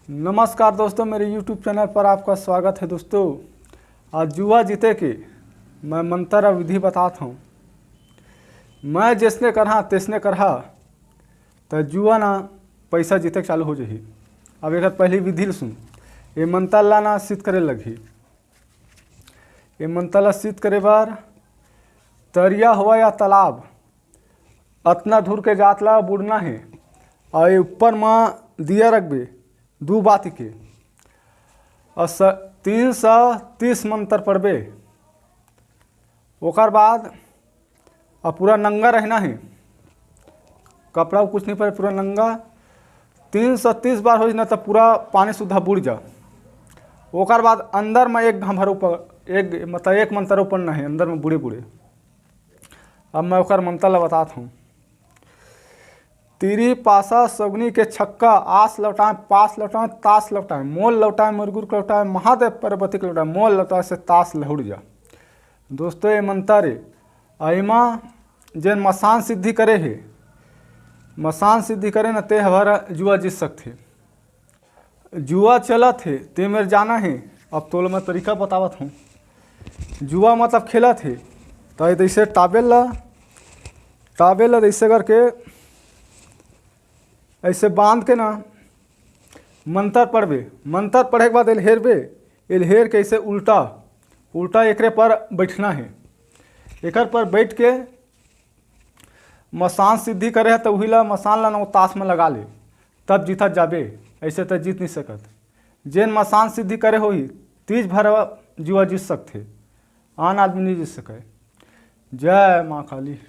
नमस्कार दोस्तों, मेरे YouTube चैनल पर आपका स्वागत है। दोस्तों आज जुआ जीते के मैं मंत्र और विधि बताता हूँ। मैं जिसने करहा तिसने करहा तो जुआ ना पैसा जीते चालू हो जाही। अब एक पहली विधि सुन। ये मंत्र ला ना सिद्ध करे लगी। ये मंत्र ला सिद्ध करे बार तरिया हुआ या तालाब अतना दूर के जात ला बुड़ना है और ये ऊपर में दिया रखबे दू बाती के और 330 मंत्र पढ़बे। ओकर बाद और पूरा नंगा रहना है, कपड़ा कुछ नहीं पड़े, पूरा नंगा 330 बार हो ना तो पूरा पानी सुधा बुड़ जा। ओकर बाद अंदर में एक घंभर ऊपर एक मंत्र ऊपर नहीं, अंदर में बूढ़े बूढ़े। अब मैं ओकर मंत्र ला बताता हूँ। तीरी पासा सगुनी के छक्का आस लौटाएं पास लौटाएं ताश लौटाएं मोल लौटाएं मुरगुर लौटाएं महादेव पार्वती लौटाएं मोल लौटाएं से ताश लहुड़ जा। दोस्तों ये मंत्र अइमा जेन मसान सिद्धि करे है, मसान सिद्धि करे न ते हमारा जुआ जीत सकते। जुआ चलत है ते मेरे जाना है। अब तो मैं तरीका बतावत हूँ। जुआ मतलब खेलत है तो जैसे टाबेल ला जैसे करके ऐसे बांध के ना मंत्र पढ़बे। मंत्र पढ़े के बाद एलहेरबे, एलहेर के ऐसे उल्टा उल्टा एकरे पर बैठना है। एकर पर बैठ के मसान सिद्धि करे है तो वही ला मसान ला ना ताश में लगा ले, तब जीतत जाबे। ऐसे तो जीत नहीं सकत। जेन मसान सिद्धि करे हो ही तीज भर जुआ जीत सकते, आन आदमी नहीं जीत सके। जय माँ काली।